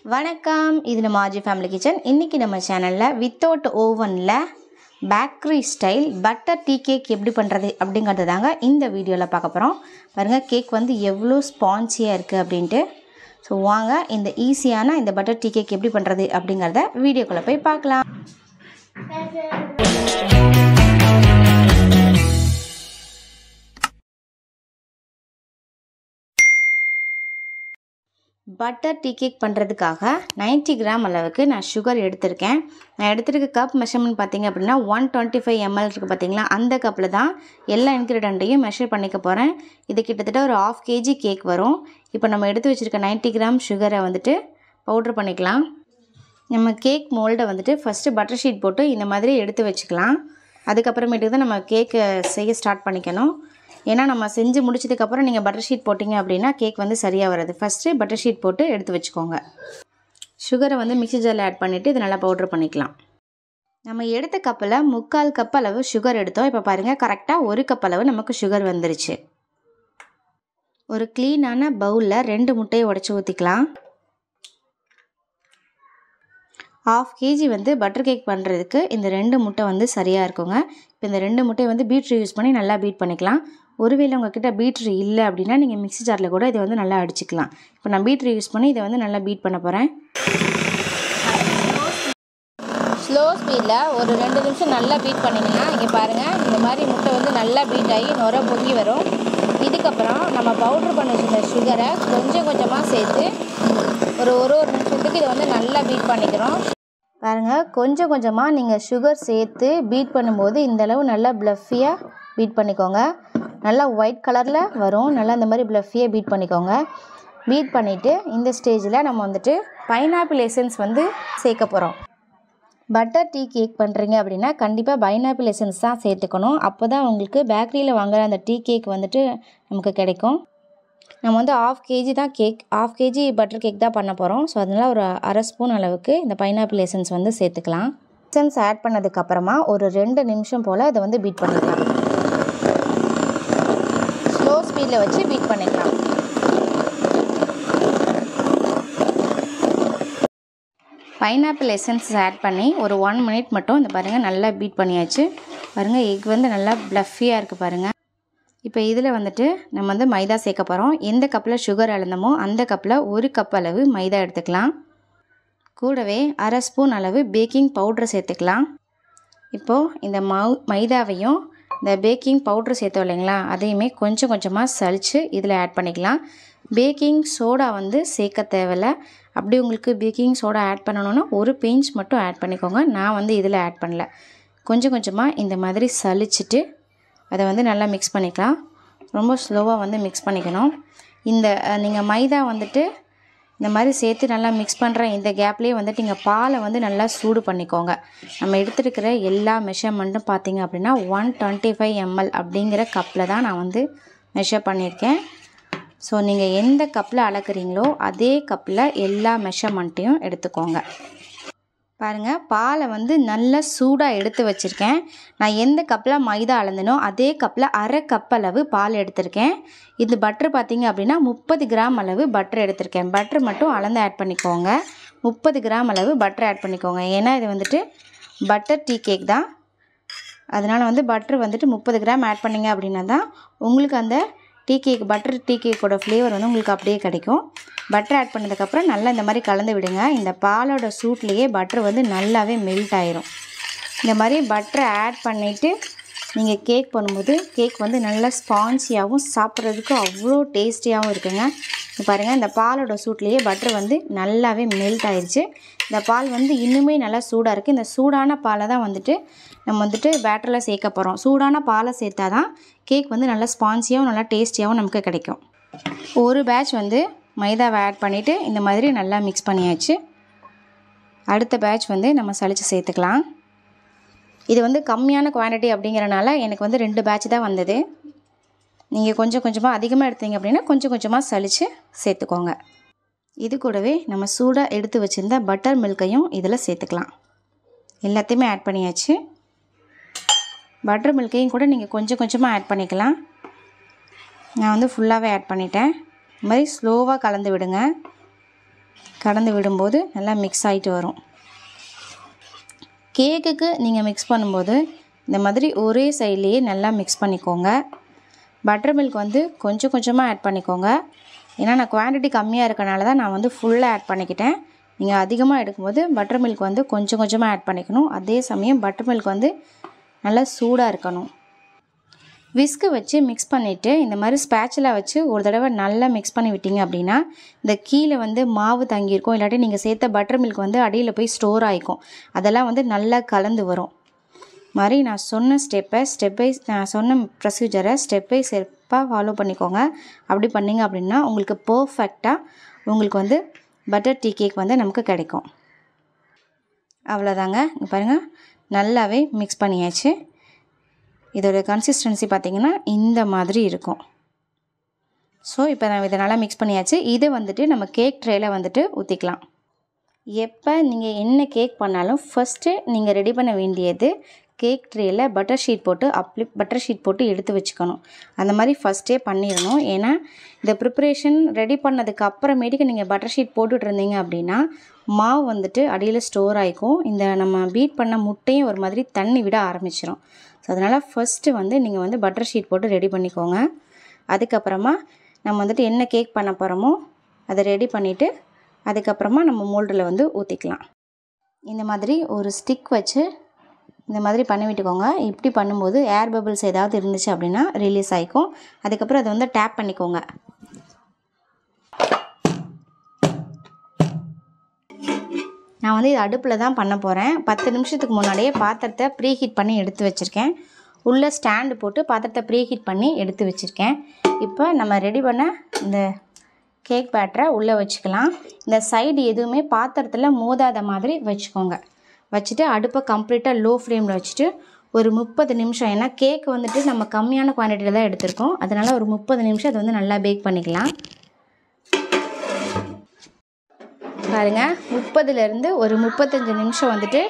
வணக்கம், இது நம்ம ஆர்ஜி ஃபேமிலி கிச்சன். இன்றைக்கி நம்ம சேனலில் வித்தவுட் ஓவனில் bakery style butter tea cake எப்படி பண்ணுறது அப்படிங்கிறது தாங்க இந்த வீடியோவில் பார்க்க போகிறோம். பாருங்கள், கேக் வந்து எவ்வளோ ஸ்பான்சியாக இருக்குது அப்படின்ட்டு. ஸோ வாங்க இந்த ஈஸியான இந்த பட்டர் டீ கேக் எப்படி பண்ணுறது அப்படிங்கிறத வீடியோக்குள்ளே போய் பார்க்கலாம். பட்டர் டீ கேக் பண்ணுறதுக்காக 90 கிராம் அளவுக்கு நான் சுகர் எடுத்திருக்கேன். நான் எடுத்துருக்க கப் மெஷர்மெண்ட் பார்த்திங்க அப்படின்னா 125 ml இருக்குது பார்த்திங்களா, அந்த கப்பில் தான் எல்லா இன்க்ரீடியண்ட்டையும் மெஷர் பண்ணிக்க போகிறேன். இது கிட்டத்தட்ட ஒரு 1/2 kg கேக் வரும். இப்போ நம்ம எடுத்து வச்சுருக்க 90 கிராம் சுகரை வந்துட்டு பவுட்ரு பண்ணிக்கலாம். நம்ம கேக் மோல்டை வந்துட்டு ஃபஸ்ட்டு பட்டர் ஷீட் போட்டு இந்த மாதிரி எடுத்து வச்சுக்கலாம். அதுக்கப்புறமேட்டுக்கு தான் நம்ம கேக்கு செய்ய ஸ்டார்ட் பண்ணிக்கணும். ஏன்னா நம்ம செஞ்சு முடிச்சதுக்கப்புறம் நீங்கள் பட்டர் ஷீட் போட்டிங்க அப்படின்னா கேக் வந்து சரியாக வராது. ஃபஸ்ட்டு பட்டர் ஷீட் போட்டு எடுத்து வச்சுக்கோங்க. சுகரை வந்து மிக்ஸி ஜாரில் ஆட் பண்ணிவிட்டு இது நல்லா பவுட்ரு பண்ணிக்கலாம். நம்ம எடுத்த கப்பில் 3/4 கப் அளவு சுகர் எடுத்தோம். இப்போ பாருங்கள், கரெக்டாக 1 கப் அளவு நமக்கு சுகர் வந்துருச்சு. ஒரு க்ளீனான பவுலில் 2 முட்டையை உடச்சி ஊற்றிக்கலாம். 1/2 kg வந்து பட்டர் கேக் பண்ணுறதுக்கு இந்த 2 முட்டை வந்து சரியாக இருக்குங்க. இப்போ இந்த 2 முட்டையை வந்து பீட்ரு யூஸ் பண்ணி நல்லா பீட் பண்ணிக்கலாம். ஒருவேளை உங்கள்கிட்ட பீட்ரு இல்லை அப்படின்னா நீங்கள் மிக்ஸி ஜாரில் கூட இதை வந்து நல்லா அடிச்சுக்கலாம். இப்போ நான் பீட்ரு யூஸ் பண்ணி இதை வந்து நல்லா பீட் பண்ண போகிறேன். ஸ்லோ ஸ்பீடில் ஒரு 2 நிமிஷம் நல்லா பீட் பண்ணிங்கன்னா இங்கே பாருங்கள், இந்த மாதிரி முட்டை வந்து நல்லா பீட் ஆகி நுர பொங்கி வரும். இதுக்கப்புறம் நம்ம பவுட்ரு பண்ணி வச்சுருந்த சுகரை கொஞ்சம் கொஞ்சமாக சேர்த்து ஒரு நிமிஷத்துக்கு இதை வந்து நல்லா பீட் பண்ணிக்கிறோம். பாருங்கள், கொஞ்சம் கொஞ்சமாக நீங்கள் சுகர் சேர்த்து பீட் பண்ணும்போது இந்தளவு நல்லா ப்ளஃபியாக பீட் பண்ணிக்கோங்க. நல்லா ஒயிட் கலரில் வரும். நல்லா இந்த மாதிரி ப்ளஃபியாக பீட் பண்ணிக்கோங்க. பீட் பண்ணிவிட்டு இந்த ஸ்டேஜில் நம்ம வந்துட்டு பைனாப்பிள் எசன்ஸ் வந்து சேர்க்க போகிறோம். பட்டர் டீ கேக் பண்ணுறீங்க அப்படின்னா கண்டிப்பாக பைனாப்பிள் எசன்ஸ் தான் சேர்த்துக்கணும். அப்போ தான் உங்களுக்கு பேக்கரியில் வாங்குகிற அந்த டீ கேக் வந்துட்டு நமக்கு கிடைக்கும். நம்ம வந்து 1/2 kg தான் கேக், 1/2 kg பட்டர் கேக் தான் பண்ண போகிறோம். ஸோ அதனால் ஒரு 1/2 ஸ்பூன் அளவுக்கு இந்த பைனாப்பிள் எசன்ஸ் வந்து சேர்த்துக்கலாம். எசன்ஸ் ஆட் பண்ணதுக்கப்புறமா ஒரு 2 நிமிஷம் போல் அதை வந்து பீட் பண்ணிக்கலாம். ஸ்லோ ஸ்பீடில் வச்சு பீட் பண்ணிக்கலாம். பைனாப்பிள் எசன்ஸ் ஆட் பண்ணி ஒரு 1 minute மட்டும் இந்த பாருங்கள் நல்லா பீட் பண்ணியாச்சு. பாருங்கள், எக் வந்து நல்லா ப்ளஃபியாக இருக்குது பாருங்கள். இப்போ இதில் வந்துட்டு நம்ம வந்து மைதா சேர்க்க போகிறோம். எந்த கப்பில் சுகர் அளந்தமோ அந்த கப்பில் 1 கப் அளவு மைதா எடுத்துக்கலாம். கூடவே 1/2 ஸ்பூன் அளவு பேக்கிங் பவுட்ரு சேர்த்துக்கலாம். இப்போது இந்த மைதாவையும் இந்த பேக்கிங் பவுட்ரு சேர்த்தோம் இல்லைங்களா, அதையுமே கொஞ்சம் கொஞ்சமாக சலித்து இதில் ஆட் பண்ணிக்கலாம். பேக்கிங் சோடா வந்து சேர்க்க தேவையில்லை. அப்படி உங்களுக்கு பேக்கிங் சோடா ஆட் பண்ணணுன்னா ஒரு பிஞ்ச் மட்டும் ஆட் பண்ணிக்கோங்க. நான் வந்து இதில் ஆட் பண்ணல. கொஞ்சம் கொஞ்சமாக இந்த மாதிரி சலிச்சுட்டு அதை வந்து நல்லா மிக்ஸ் பண்ணிக்கலாம். ரொம்ப ஸ்லோவாக வந்து மிக்ஸ் பண்ணிக்கணும். இந்த நீங்கள் மைதா வந்துட்டு இந்த மாதிரி சேர்த்து நல்லா மிக்ஸ் பண்ணுற இந்த கேப்லேயே வந்துட்டு நீங்கள் பாலை வந்து நல்லா சூடு பண்ணிக்கோங்க. நம்ம எடுத்துருக்கிற எல்லா மெஷர்மெண்ட்டும் பார்த்திங்க அப்படின்னா 125 ml அப்படிங்கிற கப்பில் தான் நான் வந்து மெஷர் பண்ணியிருக்கேன். ஸோ நீங்கள் எந்த கப்பில் அளக்குறீங்களோ அதே கப்பில் எல்லா மெஷர்மெண்ட்டையும் எடுத்துக்கோங்க. பாருங்கள், பாலை வந்து நல்லா சூடாக எடுத்து வச்சுருக்கேன். நான் எந்த கப்பில் மைதா அளந்தனோ அதே கப்பில் 1/2 கப் அளவு பால் எடுத்திருக்கேன். இது பட்ரு பார்த்திங்க அப்படின்னா 30 கிராம் அளவு பட்ரு எடுத்திருக்கேன். பட்ரு மட்டும் அளந்து ஆட் பண்ணிக்கோங்க. 30 கிராம் அளவு பட்ரு ஆட் பண்ணிக்கோங்க. ஏன்னா இது வந்துட்டு பட்டர் டீ கேக் தான். அதனால் வந்து பட்ரு வந்துட்டு 30 கிராம் ஆட் பண்ணிங்க அப்படின்னா தான் உங்களுக்கு அந்த டீ கேக் பட்டர் டீ கேக்கோட ஃப்ளேவர் வந்து உங்களுக்கு அப்படியே கிடைக்கும். பட்டர் ஆட் பண்ணதுக்கப்புறம் நல்லா இந்த மாதிரி கலந்து விடுங்க. இந்த பாலோட சூட்லேயே பட்டர் வந்து நல்லாவே மெல்ட் ஆயிரும். இந்த மாதிரி பட்டரை ஆட் பண்ணிவிட்டு நீங்கள் கேக் பண்ணும்போது கேக் வந்து நல்லா ஸ்பான்சியாகவும் சாப்பிட்றதுக்கு அவ்வளோ டேஸ்டியாகவும் இருக்குங்க. பாருங்கள், இந்த பாலோட சூட்லேயே பட்டர் வந்து நல்லாவே மெல்ட் ஆயிடுச்சு. இந்த பால் வந்து இன்னுமே நல்லா சூடாக இருக்குது. இந்த சூடான பாலை தான் வந்துட்டு நம்ம வந்துட்டு பேட்டரில் சேர்க்க போகிறோம். சூடான பாலை சேர்த்தா தான் கேக் வந்து நல்லா ஸ்பான்சியாகவும் நல்லா டேஸ்டியாகவும் நமக்கு கிடைக்கும். ஒரு பேட்ச் வந்து மைதாவை ஆட் பண்ணிவிட்டு இந்த மாதிரி நல்லா மிக்ஸ் பண்ணியாச்சு. அடுத்த பேட்ச் வந்து நம்ம சலித்து சேர்த்துக்கலாம். இது வந்து கம்மியான குவான்டிட்டி அப்படிங்கிறனால எனக்கு வந்து 2 பேட்ச் தான் வந்தது. நீங்கள் கொஞ்சம் கொஞ்சமாக அதிகமாக எடுத்தீங்க அப்படின்னா கொஞ்சம் கொஞ்சமாக சலித்து சேர்த்துக்கோங்க. இது கூடவே நம்ம சூடாக எடுத்து வச்சுருந்த பட்டர் மில்கையும் இதில் சேர்த்துக்கலாம். எல்லாத்தையுமே ஆட் பண்ணியாச்சு. பட்டர் மில்கையும் கூட நீங்கள் கொஞ்சம் கொஞ்சமாக ஆட் பண்ணிக்கலாம். நான் வந்து ஃபுல்லாகவே ஆட் பண்ணிட்டேன். இந்த மாதிரி ஸ்லோவாக கலந்து விடுங்க. கலந்து விடும்போது நல்லா மிக்ஸ் ஆகிட்டு வரும். கேக்குக்கு நீங்கள் மிக்ஸ் பண்ணும்போது இந்த மாதிரி ஒரே சைட்லேயே நல்லா மிக்ஸ் பண்ணிக்கோங்க. பட்டர் மில்க் வந்து கொஞ்சம் கொஞ்சமாக ஆட் பண்ணிக்கோங்க. ஏன்னா நான் குவான்டிட்டி கம்மியாக இருக்கனால தான் நான் வந்து ஃபுல்லாக ஆட் பண்ணிக்கிட்டேன். நீங்கள் அதிகமாக எடுக்கும்போது பட்டர் மில்க் வந்து கொஞ்சம் கொஞ்சமாக ஆட் பண்ணிக்கணும். அதே சமயம் பட்டர் மில்க் வந்து நல்லா சூடாக இருக்கணும். விஸ்கு வச்சு மிக்ஸ் பண்ணிவிட்டு இந்த மாதிரி ஸ்பேச்சுலா வச்சு ஒரு தடவை நல்லா மிக்ஸ் பண்ணி விட்டீங்க அப்படின்னா இந்த கீழே வந்து மாவு தங்கியிருக்கும், இல்லாட்டி நீங்கள் சேர்த்த பட்டர் மில்க் வந்து அடியில் போய் ஸ்டோர் ஆகிக்கும். அதெல்லாம் வந்து நல்லா கலந்து வரும். மாதிரி நான் சொன்ன நான் சொன்ன ப்ரொசீஜரை ஸ்டெப் பை ஸ்டெப்பாக ஃபாலோ பண்ணிக்கோங்க. அப்படி பண்ணிங்க அப்படின்னா உங்களுக்கு பர்ஃபெக்டாக உங்களுக்கு வந்து பட்டர் டீ கேக் வந்து நமக்கு கிடைக்கும். அவ்வளோதாங்க. இங்கே பாருங்கள், நல்லாவே மிக்ஸ் பண்ணியாச்சு. இதோட கன்சிஸ்டன்சி பார்த்திங்கன்னா இந்த மாதிரி இருக்கும். ஸோ இப்போ நான் இதை நல்லா மிக்ஸ் பண்ணியாச்சு. இது வந்துட்டு நம்ம கேக் ட்ரேயில் வந்துட்டு ஊற்றிக்கலாம். எப்போ நீங்கள் என்ன கேக் பண்ணாலும் ஃபஸ்ட்டு நீங்கள் ரெடி பண்ண வேண்டியது கேக் ட்ரேயில் பட்டர் ஷீட் போட்டு எடுத்து வச்சுக்கணும். அந்த மாதிரி ஃபஸ்ட்டே பண்ணிடணும். ஏன்னா இந்த ப்ரிப்ரேஷன் ரெடி பண்ணதுக்கு அப்புறமேட்டுக்கு நீங்கள் பட்டர் ஷீட் போட்டுட்டு இருந்தீங்க அப்படின்னா மாவு வந்துட்டு அடியில் ஸ்டோர் ஆகிக்கும். இந்த நம்ம பீட் பண்ண முட்டையும் ஒரு மாதிரி தண்ணி விட ஆரம்பிச்சிடும். ஸோ அதனால் ஃபஸ்ட்டு வந்து நீங்கள் வந்து பட்டர் ஷீட் போட்டு ரெடி பண்ணிக்கோங்க. அதுக்கப்புறமா நம்ம வந்துட்டு என்ன கேக் பண்ண போகிறோமோ அதை ரெடி பண்ணிவிட்டு அதுக்கப்புறமா நம்ம மோல்டில் வந்து ஊற்றிக்கலாம். இந்த மாதிரி ஒரு ஸ்டிக் வச்சு இந்த மாதிரி பண்ணி விட்டுக்கோங்க. இப்படி பண்ணும்போது ஏர் பபிள்ஸ் ஏதாவது இருந்துச்சு அப்படின்னா ரிலீஸ் ஆகிக்கும். அதுக்கப்புறம் அதை வந்து டேப் பண்ணிக்கோங்க. நான் வந்து இது அடுப்பில் தான் பண்ண போகிறேன். 10 நிமிஷத்துக்கு முன்னாடியே பாத்திரத்தை ப்ரீஹீட் பண்ணி எடுத்து வச்சுருக்கேன். உள்ளே ஸ்டாண்டு போட்டு பாத்திரத்தை ப்ரீஹீட் பண்ணி எடுத்து வச்சுருக்கேன். இப்போ நம்ம ரெடி பண்ண இந்த கேக் பேட்டரை உள்ளே வச்சுக்கலாம். இந்த சைடு எதுவுமே பாத்திரத்தில் மோதாத மாதிரி வச்சுக்கோங்க. வச்சுட்டு அடுப்பை கம்ப்ளீட்டாக லோ ஃப்ளேமில் வச்சுட்டு ஒரு 30 நிமிஷம், ஏன்னா கேக் வந்துட்டு நம்ம கம்மியான குவான்டிட்டியில் தான் எடுத்திருக்கோம், அதனால் ஒரு 30 நிமிஷம் அது வந்து நல்லா பேக் பண்ணிக்கலாம். பாருங்கள், 30லேருந்து ஒரு 35 நிமிஷம் வந்துட்டு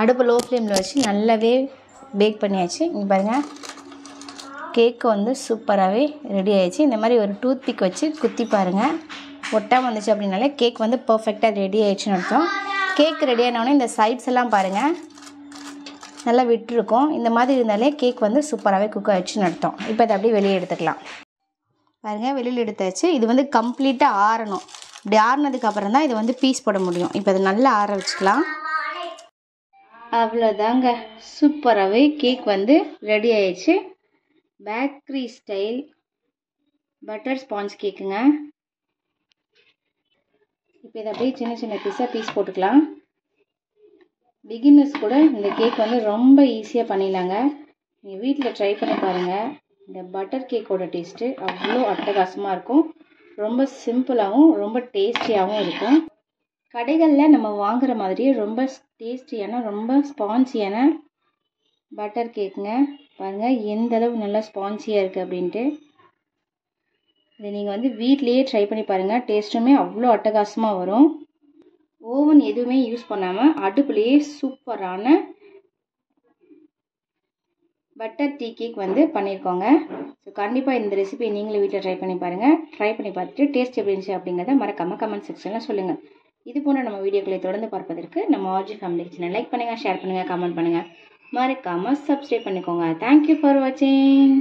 அடுப்பு லோ ஃப்ளேமில் வச்சு நல்லாவே பேக் பண்ணியாச்சு. இங்கே பாருங்கள், கேக்கு வந்து சூப்பராகவே ரெடி ஆகிடுச்சு. இந்த மாதிரி ஒரு டூத் பிக் வச்சு குத்தி பாருங்கள், ஒட்டாமல் வந்துச்சு அப்படின்னாலே கேக் வந்து பர்ஃபெக்டாக ரெடி ஆகிடுச்சுன்னு அர்த்தம். கேக் ரெடி ஆனோடனே இந்த சைட்ஸ் எல்லாம் பாருங்கள் நல்லா விட்டுருக்கும். இந்த மாதிரி இருந்தாலே கேக் வந்து சூப்பராகவே குக் ஆகிடுச்சுன்னு அர்த்தம். இப்போ அதை அப்படியே வெளியே எடுத்துக்கலாம். பாருங்கள், வெளியில் எடுத்தாச்சு. இது வந்து கம்ப்ளீட்டாக ஆறணும். இப்படி ஆறினதுக்கப்புறம் தான் இது வந்து பீஸ் போட முடியும். இப்போ அதை நல்லா ஆற வச்சுக்கலாம். அவ்வளோதாங்க, சூப்பராகவே கேக் வந்து ரெடி ஆயிடுச்சு. பேக்கரி ஸ்டைல் பட்டர் ஸ்பாஞ்ச் கேக்குங்க. இப்போ இதை அப்படியே சின்ன சின்ன பீஸ் போட்டுக்கலாம். பிகினர்ஸ் கூட இந்த கேக் வந்து ரொம்ப ஈஸியாக பண்ணிடலாங்க. நீங்கள் வீட்டில் ட்ரை பண்ணி பாருங்கள். இந்த பட்டர் கேக்கோட டேஸ்ட்டு அவ்வளோ அட்டகாசமாக இருக்கும். ரொம்ப சிம்பிளாகவும் ரொம்ப டேஸ்டியாகவும் இருக்கும். கடைகளில் நம்ம வாங்குகிற மாதிரியே ரொம்ப டேஸ்டியான ரொம்ப ஸ்பான்சியான பட்டர் கேக்குங்க. பாருங்கள் எந்த அளவு நல்லா ஸ்பான்சியாக இருக்குது அப்படின்ட்டு. இதை நீங்கள் வந்து வீட்லேயே ட்ரை பண்ணி பாருங்கள். டேஸ்ட்டுமே அவ்வளோ அட்டகாசமாக வரும். ஓவன் எதுவுமே யூஸ் பண்ணாமல் அடுப்புலேயே சூப்பரான பட்டர் டீ கேக் வந்து பண்ணியிருக்கோங்க. ஸோ கண்டிப்பாக இந்த ரெசிபியை நீங்களும் வீட்டில் ட்ரை பண்ணி பாருங்கள். ட்ரை பண்ணி பார்த்துட்டு டேஸ்ட் எப்படி இருந்துச்சு அப்படிங்கிறத மறக்காமல் கமெண்ட் செக்ஷனில் சொல்லுங்கள். இது போன்ற நம்ம வீடியோக்களை தொடர்ந்து பார்ப்பதற்கு நம்ம ஆர்ஜி ஃபேமிலி கிச்சனை லைக் பண்ணுங்கள், ஷேர் பண்ணுங்கள், கமெண்ட் பண்ணுங்கள், மறக்காமல் சப்ஸ்கிரைப் பண்ணிக்கோங்க. தேங்க்யூ ஃபார் வாட்சிங்.